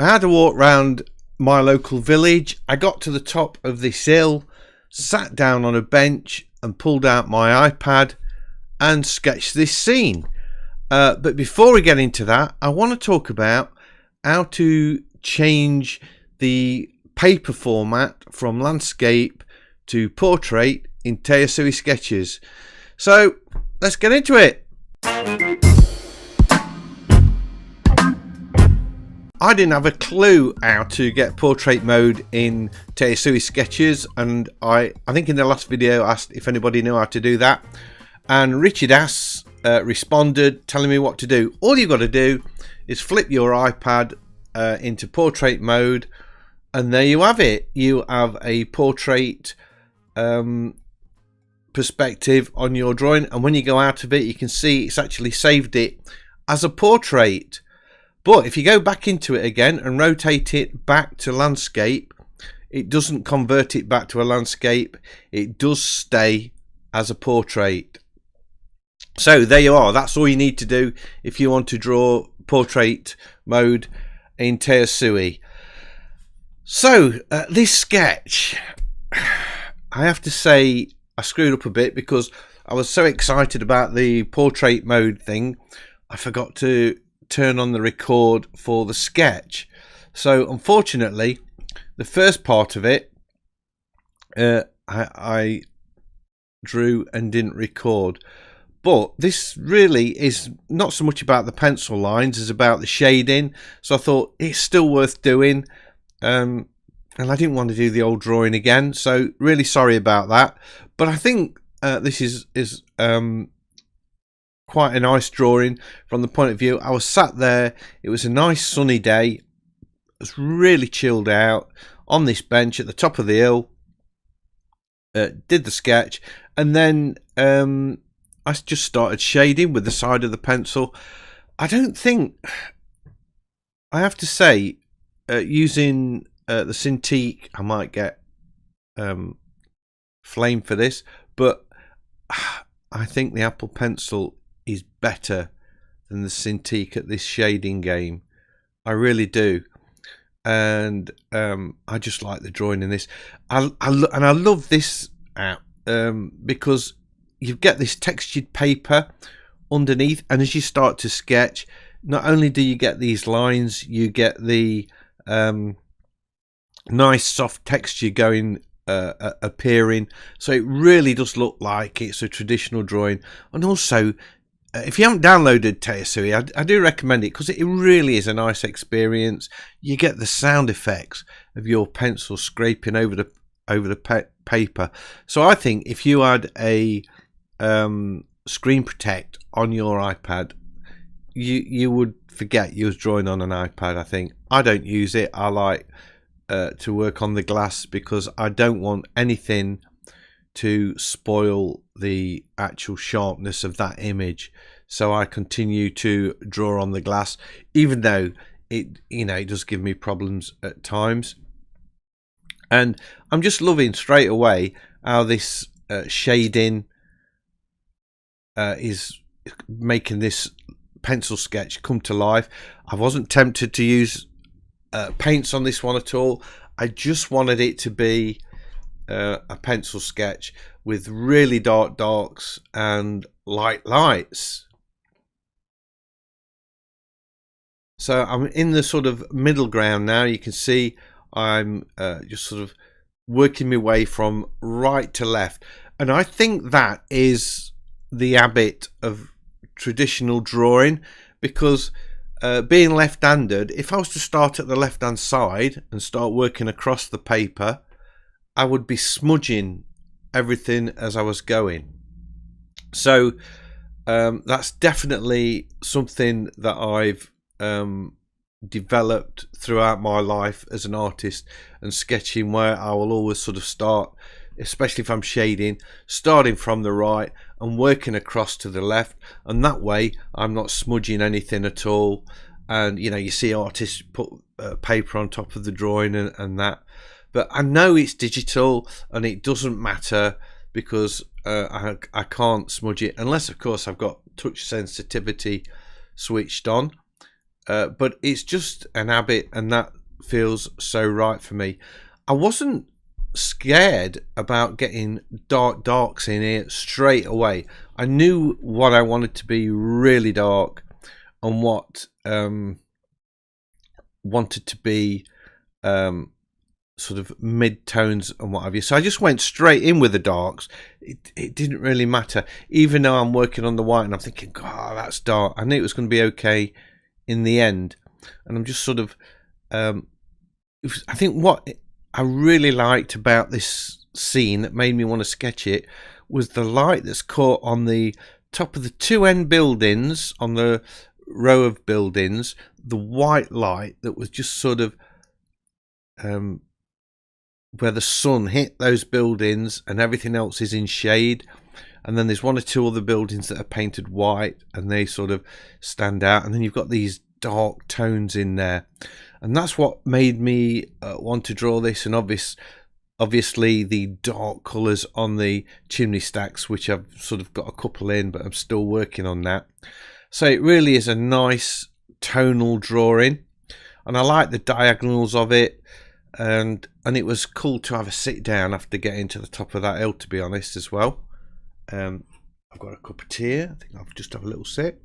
I had a walk round my local village. I got to the top of this hill, sat down on a bench and pulled out my iPad and sketched this scene. But before we get into that, I want to talk about how to change the paper format from landscape to portrait in Tayasui sketches. So let's get into it. I didn't have a clue how to get portrait mode in Tayasui sketches, and I think in the last video I asked if anybody knew how to do that, and Richard Ass responded telling me what to do. All you've got to do is flip your iPad into portrait mode, and there you have it. You have a portrait perspective on your drawing, and when you go out of it you can see it's actually saved it as a portrait. But if you go back into it again and rotate it back to landscape, it doesn't convert it back to a landscape. It does stay as a portrait. So there you are. That's all you need to do if you want to draw portrait mode in Tayasui. So this sketch, I have to say I screwed up a bit because I was so excited about the portrait mode thing, I forgot to turn on the record for the sketch. So unfortunately the first part of it I drew and didn't record, but this really is not so much about the pencil lines as about the shading, so I thought it's still worth doing, and I didn't want to do the old drawing again, so really sorry about that. But I think this is quite a nice drawing from the point of view. I was sat there, it was a nice sunny day, it was really chilled out on this bench at the top of the hill, did the sketch, and then I just started shading with the side of the pencil. I don't think, I have to say, using the Cintiq, I might get flame for this, but I think the Apple Pencil is better than the Cintiq at this shading game. I really do, and I just like the drawing in this. I love this app because you get this textured paper underneath, and as you start to sketch, not only do you get these lines, you get the nice soft texture going appearing, so it really does look like it's a traditional drawing. And also, if you haven't downloaded Tayasui, I do recommend it because it really is a nice experience. You get the sound effects of your pencil scraping over the paper. So I think if you had a screen protect on your iPad, you would forget you was drawing on an iPad. I think I don't use it. I like to work on the glass because I don't want anything to spoil the actual sharpness of that image, so I continue to draw on the glass, even though it does give me problems at times. And I'm just loving straight away how this shading is making this pencil sketch come to life. I wasn't tempted to use paints on this one at all. I just wanted it to be a pencil sketch with really dark darks and light lights. So I'm in the sort of middle ground now. You can see I'm just sort of working my way from right to left, and I think that is the habit of traditional drawing, because being left-handed, if I was to start at the left-hand side and start working across the paper, I would be smudging everything as I was going. So that's definitely something that I've developed throughout my life as an artist and sketching, where I will always sort of start, especially if I'm shading, starting from the right and working across to the left, and that way I'm not smudging anything at all. And you see artists put paper on top of the drawing and that, but I know it's digital and it doesn't matter because I can't smudge it unless, of course, I've got touch sensitivity switched on. but it's just an habit, and that feels so right for me. I wasn't scared about getting darks in here straight away. I knew what I wanted to be really dark and what wanted to be sort of mid-tones and what have you. So I just went straight in with the darks. It didn't really matter, even though I'm working on the white and I'm thinking, God, that's dark. I knew it was going to be okay in the end. And I'm just sort of I think what I really liked about this scene that made me want to sketch it was the light that's caught on the top of the two end buildings, on the row of buildings, the white light that was just sort of where the sun hit those buildings and everything else is in shade. And then there's one or two other buildings that are painted white and they sort of stand out. And then you've got these dark tones in there. And that's what made me want to draw this. And obviously the dark colours on the chimney stacks, which I've sort of got a couple in, but I'm still working on that. So it really is a nice tonal drawing. And I like the diagonals of it. And it was cool to have a sit down after getting to the top of that hill, to be honest, as well. I've got a cup of tea. I think I'll just have a little sip.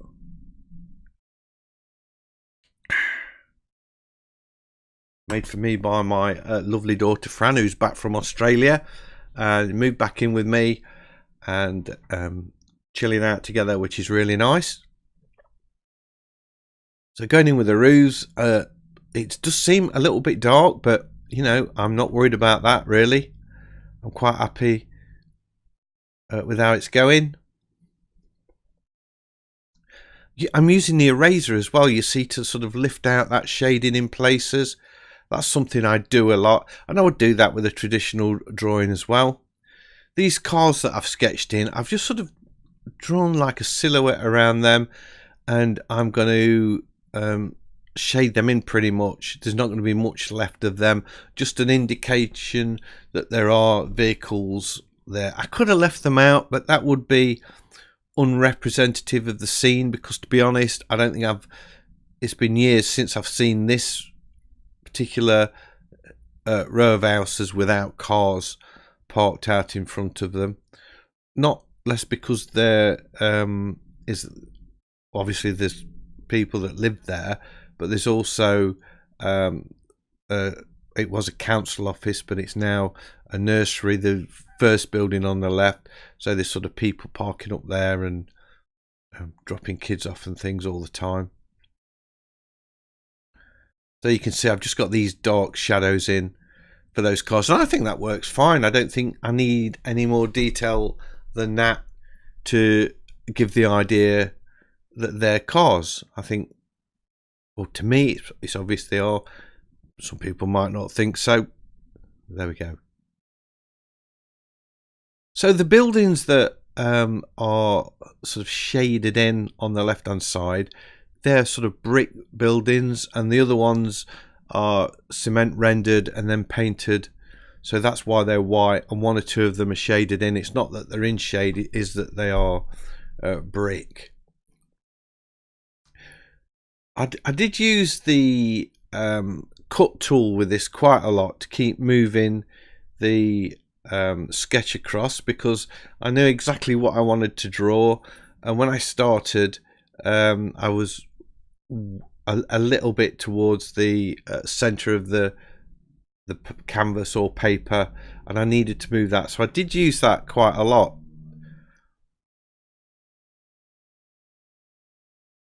Made for me by my lovely daughter Fran, who's back from Australia, and moved back in with me and chilling out together, which is really nice. So going in with the roofs, it does seem a little bit dark, but you know, I'm not worried about that really. I'm quite happy with how it's going. I'm using the eraser as well, you see, to sort of lift out that shading in places. That's something I do a lot, and I would do that with a traditional drawing as well. These cars that I've sketched in, I've just sort of drawn like a silhouette around them, and I'm going to shade them in pretty much. There's not going to be much left of them, just an indication that there are vehicles there. I could have left them out, but that would be unrepresentative of the scene, because to be honest, I don't think it's been years since I've seen this particular row of houses without cars parked out in front of them. Not less because there is obviously there's people that live there, but there's also it was a council office, but it's now a nursery, the first building on the left. So there's sort of people parking up there and dropping kids off and things all the time. So you can see I've just got these dark shadows in for those cars, and I think that works fine. I don't think I need any more detail than that to give the idea that they're cars. I think, well, to me, it's obvious they are. Some people might not think so. There we go. So the buildings that are sort of shaded in on the left hand side, they're sort of brick buildings, and the other ones are cement rendered and then painted. So that's why they're white, and one or two of them are shaded in. It's not that they're in shade, it is that they are brick. I did use the cut tool with this quite a lot to keep moving the sketch across, because I knew exactly what I wanted to draw. And when I started, I was a little bit towards the center of the canvas or paper, and I needed to move that, so I did use that quite a lot.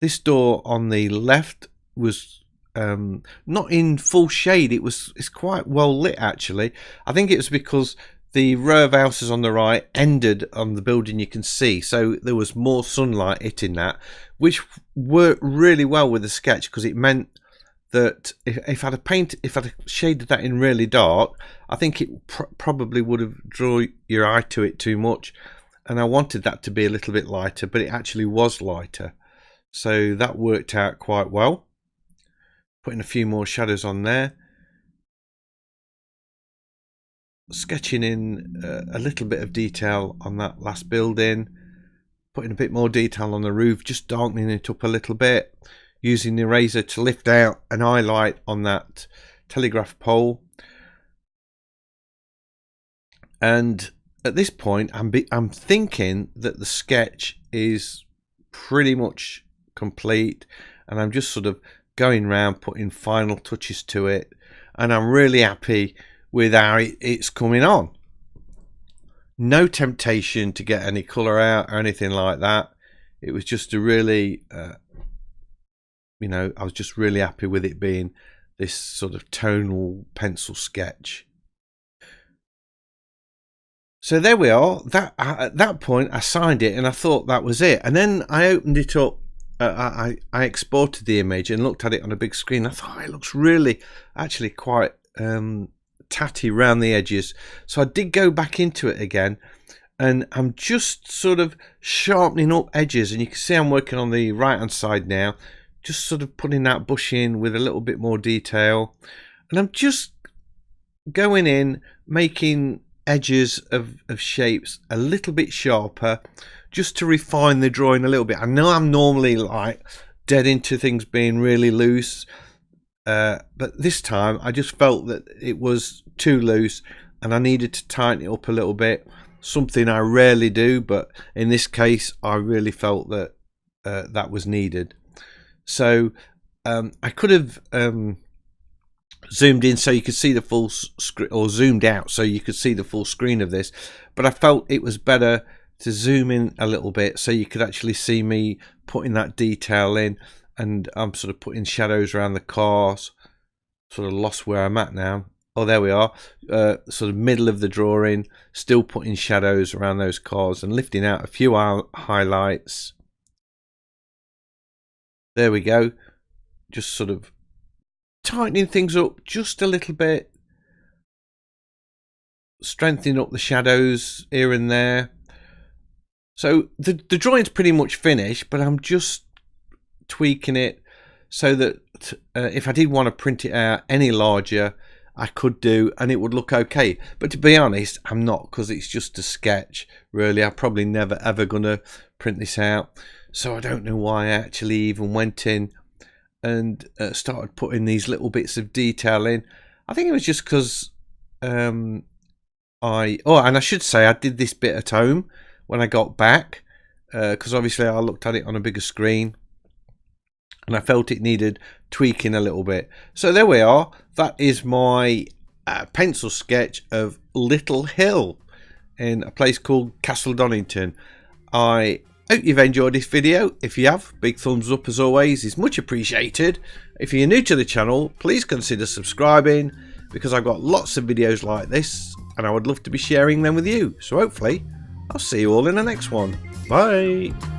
This door on the left was not in full shade. It's quite well lit actually. I think it was because the row of houses on the right ended on the building you can see, so there was more sunlight hitting that, which worked really well with the sketch, because it meant that if I'd shaded that in really dark, I think it probably would have drawn your eye to it too much, and I wanted that to be a little bit lighter, but it actually was lighter, so that worked out quite well. Putting a few more shadows on there, sketching in a little bit of detail on that last building, putting a bit more detail on the roof, just darkening it up a little bit. using the eraser to lift out an highlight on that telegraph pole. And at this point, I'm thinking that the sketch is pretty much complete, and I'm just sort of going around putting final touches to it, and I'm really happy with how it's coming on. No temptation to get any colour out or anything like that. It was just a really, you know, I was just really happy with it being this sort of tonal pencil sketch. So there we are. At that point, I signed it and I thought that was it. And then I opened it up. I exported the image and looked at it on a big screen. I thought, it looks really, actually quite tatty around the edges. So I did go back into it again, and I'm just sort of sharpening up edges. And you can see I'm working on the right hand side now, just sort of putting that bush in with a little bit more detail. And I'm just going in, making edges of shapes a little bit sharper, just to refine the drawing a little bit. I know I'm normally like dead into things being really loose, but this time I just felt that it was too loose and I needed to tighten it up a little bit, something I rarely do, but in this case I really felt that that was needed. So I could have zoomed in so you could see the full screen, or zoomed out so you could see the full screen of this, but I felt it was better to zoom in a little bit so you could actually see me putting that detail in. And I'm sort of putting shadows around the cars. Sort of lost where I'm at now. Oh, there we are. Sort of middle of the drawing, still putting shadows around those cars and lifting out a few highlights. There we go. Just sort of tightening things up just a little bit, strengthening up the shadows here and there. So the drawing's pretty much finished, but I'm just tweaking it so that if I did want to print it out any larger, I could do, and it would look okay. But to be honest, I'm not, because it's just a sketch really. I'm probably never ever gonna print this out, so I don't know why I actually even went in and started putting these little bits of detail in. I think it was just because and I should say I did this bit at home when I got back, because obviously I looked at it on a bigger screen and I felt it needed tweaking a little bit. So there we are. That is my pencil sketch of Little Hill in a place called Castle Donington. I hope you've enjoyed this video. If you have, big thumbs up as always is much appreciated. If you're new to the channel, please consider subscribing, because I've got lots of videos like this and I would love to be sharing them with you. So hopefully I'll see you all in the next one. Bye.